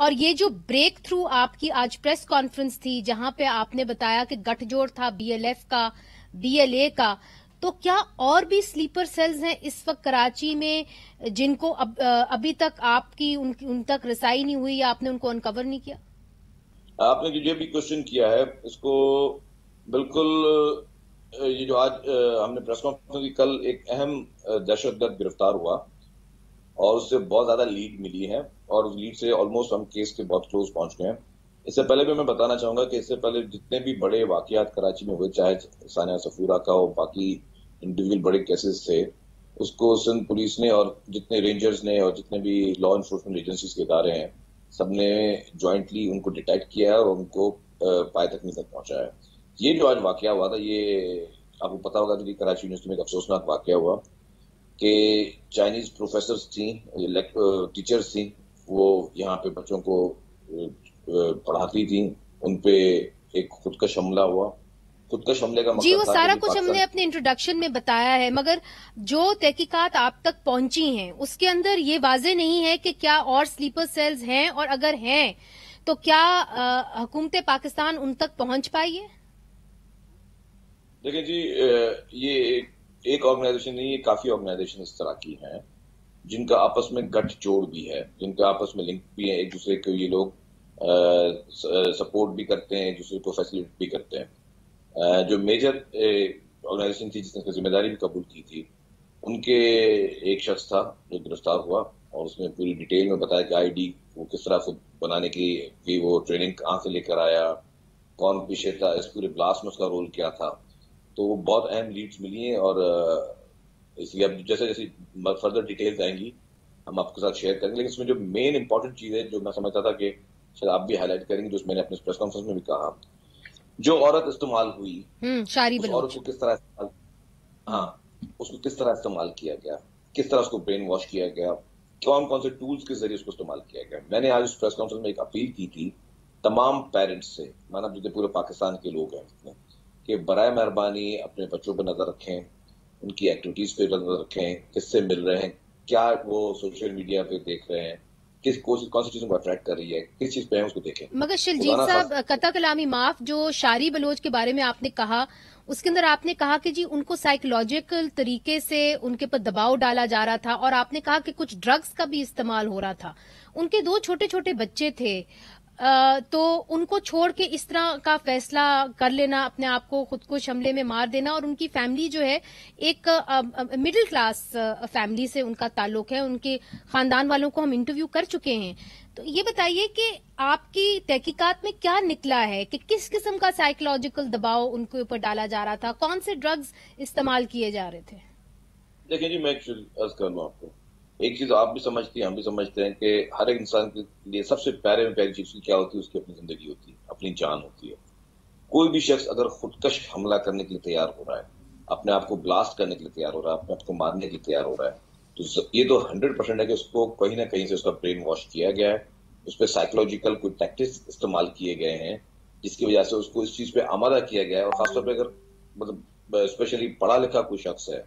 اور یہ جو بریک تھرو آپ کی آج پریس کانفرنس تھی جہاں پہ آپ نے بتایا کہ گٹھ جوڑ تھا BLF کا BLA کا، تو کیا اور بھی سلیپر سیلز ہیں اس وقت کراچی میں جن کو ابھی تک آپ کی ان تک رسائی نہیں ہوئی یا آپ نے ان کو انکور نہیں کیا؟ آپ نے جو بھی کوشچن کیا ہے اس کو بالکل، یہ جو آج ہم نے پریس کانفرنس کی، کل ایک اہم دہشت گرد گرفتار ہوا اور اس سے بہت زیادہ لیڈ ملی ہے اور اس لیڈ سے آلموسٹ ہم کیس کے بہت کلوز پہنچ گئے ہیں۔ اس سے پہلے بھی میں بتانا چاہوں گا کہ اس سے پہلے جتنے بھی بڑے واقعات کراچی میں ہوئے، چاہے ثانیہ صفورہ کا اور باقی انڈیویجول بڑے کیسز تھے، اس کو سندھ پولیس نے اور جتنے رینجرز نے اور جتنے بھی لا انفورسمنٹ ایجنسیز کے ادارے ہیں، سب نے جوائنٹلی ان کو ڈیٹیکٹ کیا ہے اور ان کو پائے تکمیل تک پہنچایا ہے۔ یہ جو آج واقعہ ہوا تھا، یہ آپ کو پتا ہوگا کہ کراچی یونیورسٹی میں ایک افسوسناک واقعہ ہوا کہ چائنیز پروفیسرز تھیں، ٹیچرز تھیں، وہ یہاں پہ بچوں کو پڑھاتی تھیں، ان پہ ایک خودکش حملہ ہوا۔ خودکش حملے کا جی، مقصد وہ تھا سارا کہ کچھ ہم نے اپنے انٹروڈکشن میں بتایا ہے، مگر جو تحقیقات آپ تک پہنچی ہیں اس کے اندر یہ واضح نہیں ہے کہ کیا اور سلیپر سیلز ہیں، اور اگر ہیں تو کیا حکومت پاکستان ان تک پہنچ پائی ہے؟ دیکھیں جی، یہ ایک آرگنائزیشن نہیں، یہ کافی آرگنائزیشن اس طرح کی ہیں جن کا آپس میں گٹھ جوڑ بھی ہے، جن کا آپس میں لنک بھی ہے، ایک دوسرے کو یہ لوگ سپورٹ بھی کرتے ہیں، ایک دوسرے کو فیسیلیٹ بھی کرتے ہیں۔ جو میجر آرگنائزیشن تھی جس نے ذمہ داری بھی قبول کی تھی، ان کے ایک شخص تھا جو گرفتار ہوا اور اس نے پوری ڈیٹیل میں بتایا کہ ID وہ کس طرح خود بنانے کی وہ ٹریننگ کہاں سے لے کر آیا، کون پیچھے تھا، اس پورے بلاسٹ میں اس کا رول کیا تھا۔ تو وہ بہت اہم لیڈز ملی ہیں اور اس لیے اب جیسے جیسے فردر ڈیٹیلز آئیں گی ہم آپ کے ساتھ شیئر کریں گے، لیکن اس میں جو مین امپورٹنٹ چیز ہے جو میں سمجھتا تھا کہ شاید آپ بھی ہائی لائٹ کریں گے، جو میں نے اپنے پریس کانفرنس میں بھی کہا، جو عورت استعمال ہوئی شاری اس بلوچ، عورت کو کس طرح اس کو کس طرح استعمال کیا گیا، کس طرح اس کو برین واش کیا گیا، کون کون سے ٹولز کے ذریعے اس کو استعمال کیا گیا۔ میں نے آج اس پریس کانفرنس میں ایک اپیل کی تھی تمام پیرنٹس سے، مانا جتنے پورے پاکستان کے لوگ ہیں، کہ برائے مہربانی اپنے بچوں پہ نظر رکھیں، ان کی ایکٹیویٹیز پہ نظر رکھیں، کس سے مل رہے ہیں، کیا وہ سوشل میڈیا پہ دیکھ رہے ہیں، کون سی چیزوں کو اٹریکٹ کر رہی ہے، کس چیز پہ ہیں اس کو دیکھیں۔ مگر شلجیت صاحب، قطع کلامی معاف، جو شاری بلوچ کے بارے میں آپ نے کہا اس کے اندر آپ نے کہا کہ جی ان کو سائیکولوجیکل طریقے سے ان کے پر دباؤ ڈالا جا رہا تھا، اور آپ نے کہا کہ کچھ ڈرگز کا بھی استعمال ہو رہا تھا، ان کے 2 چھوٹے چھوٹے بچے تھے، تو ان کو چھوڑ کے اس طرح کا فیصلہ کر لینا، اپنے آپ کو خودکش حملے میں مار دینا، اور ان کی فیملی جو ہے ایک مڈل کلاس فیملی سے ان کا تعلق ہے، ان کے خاندان والوں کو ہم انٹرویو کر چکے ہیں۔ تو یہ بتائیے کہ آپ کی تحقیقات میں کیا نکلا ہے کہ کس قسم کا سائیکولوجیکل دباؤ ان کے اوپر ڈالا جا رہا تھا، کون سے ڈرگز استعمال کیے جا رہے تھے؟ دیکھیں جی، میں عرض کر لوں آپ کو ایک چیز، آپ بھی سمجھتی ہیں ہم بھی سمجھتے ہیں کہ ہر ایک انسان کے لیے سب سے پیاری چیز کیا ہوتی ہے، اس کی اپنی زندگی ہوتی ہے، اپنی جان ہوتی ہے۔ کوئی بھی شخص اگر خودکش حملہ کرنے کے لیے تیار ہو رہا ہے، اپنے آپ کو بلاسٹ کرنے کے لیے تیار ہو رہا ہے، اپنے آپ کو مارنے کے لیے تیار ہو رہا ہے، تو یہ تو 100% ہے کہ اس کو کہیں نہ کہیں سے اس کا برین واش کیا گیا ہے، اس پہ سائیکولوجیکل کوئی ٹیکٹکس استعمال کیے گئے ہیں جس کی وجہ سے اس کو اس چیز پہ آمادہ کیا گیا ہے۔ اور خاص طور پہ اگر مطلب اسپیشلی پڑھا لکھا کوئی شخص ہے،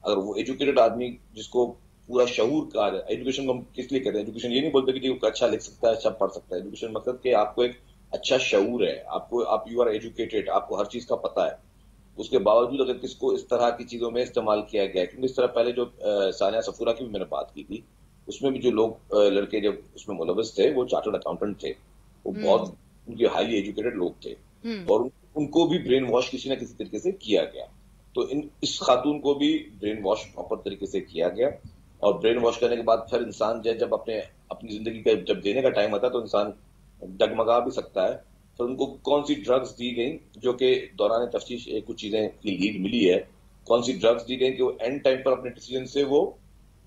اگر وہ ایجوکیٹڈ آدمی جس کو پورا شعور کا ہے، ایجوکیشن کو ہم کس لیے کہتے ہیں، ایجوکیشن یہ نہیں بولتے کہ وہ اچھا لکھ سکتا ہے، اچھا پڑھ سکتا ہے، ایجوکیشن مطلب کہ آپ کو ایک اچھا شعور ہے، آپ یو آر ایجوکیٹڈ، آپ کو ہر چیز کا پتہ ہے، اس کے باوجود اگر کس کو اس طرح کی چیزوں میں استعمال کیا گیا ہے، کیونکہ اس طرح پہلے جو ثانیہ صفورہ کی بھی میں نے بات کی تھی، اس میں بھی جو لوگ لڑکے جب اس میں ملوث تھے وہ چارٹرڈ اکاؤنٹنٹ تھے، وہ بہت ان کے ہائیلی ایجوکیٹڈ لوگ تھے، اور ان کو بھی برین واش کسی نہ کسی طریقے سے کیا گیا۔ تو اس خاتون کو بھی برین واش پراپر طریقے سے کیا گیا، اور برین واش کرنے کے بعد پھر انسان جب اپنی زندگی کا جب دینے کا ٹائم آتا ہے تو انسان ڈگمگا بھی سکتا ہے۔ تو ان کو کون سی ڈرگز دی گئیں، جو کہ دوران تفتیش کچھ چیزیں کی لیڈ ملی ہے، کون سی ڈرگز دی گئیں کہ وہ اینڈ ٹائم پر اپنے ڈیسیژن سے وہ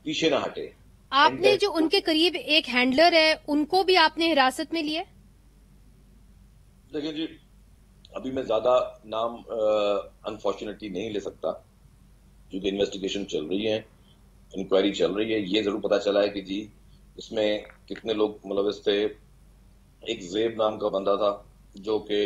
پیچھے نہ ہٹے۔ آپ نے جو ان کے قریب ایک ہینڈلر ہے ان کو بھی آپ نے حراست میں لیا؟ دیکھیں جی، ابھی میں زیادہ نام انفارچونیٹلی نہیں لے سکتا کیونکہ انویسٹیگیشن چل رہی ہے، انکوائری چل رہی ہے۔ یہ ضرور پتا چلا ہے کہ جی اس میں کتنے لوگ ملوث تھے۔ ایک زیب نام کا بندہ تھا جو کہ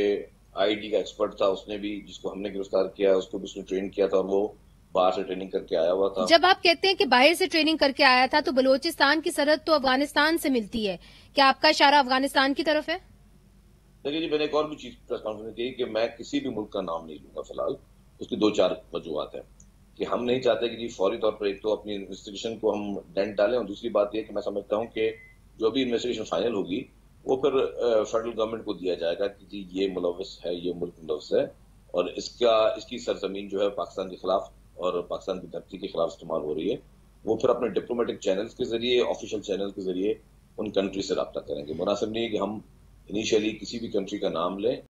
ID کا ایکسپرٹ تھا، اس نے بھی، جس کو ہم نے گرفتار کیا، اس کو بھی اس نے ٹرین کیا تھا، اور وہ باہر سے ٹریننگ کر کے آیا ہوا تھا. جب آپ کہتے ہیں کہ باہر سے ٹریننگ کر کے آیا تھا تو بلوچستان کی سرحد تو افغانستان سے ملتی ہے، کیا آپ کا اشارہ افغانستان کی طرف ہے؟ دیکھیے جی، میں نے ایک اور بھی چیز پریس کانفرنس میں کی کہ میں کسی بھی ملک کا نام نہیں لوں گا فی الحال. اس کی 2-4 وجوہات ہیں کہ ہم نہیں چاہتے کہ جی فوری طور پر ایک تو اپنی انویسٹیگیشن کو ہم ڈینٹ ڈالیں، اور دوسری بات یہ کہ میں سمجھتا ہوں کہ جو بھی انویسٹیگیشن فائنل ہوگی وہ پھر فیڈرل گورنمنٹ کو دیا جائے گا کہ جی یہ ملوث ہے، یہ ملک ملوث ہے، اور اس کی سرزمین جو ہے پاکستان کے خلاف اور پاکستان کی دھرتی کے خلاف استعمال ہو رہی ہے. وہ پھر اپنے ڈپلومیٹک چینلز کے ذریعے، آفیشیل چینل کے ذریعے ان کنٹری سے رابطہ کریں گے. مناسب نہیں ہے کہ ہم انیشیلی کسی بھی کنٹری کا نام لیں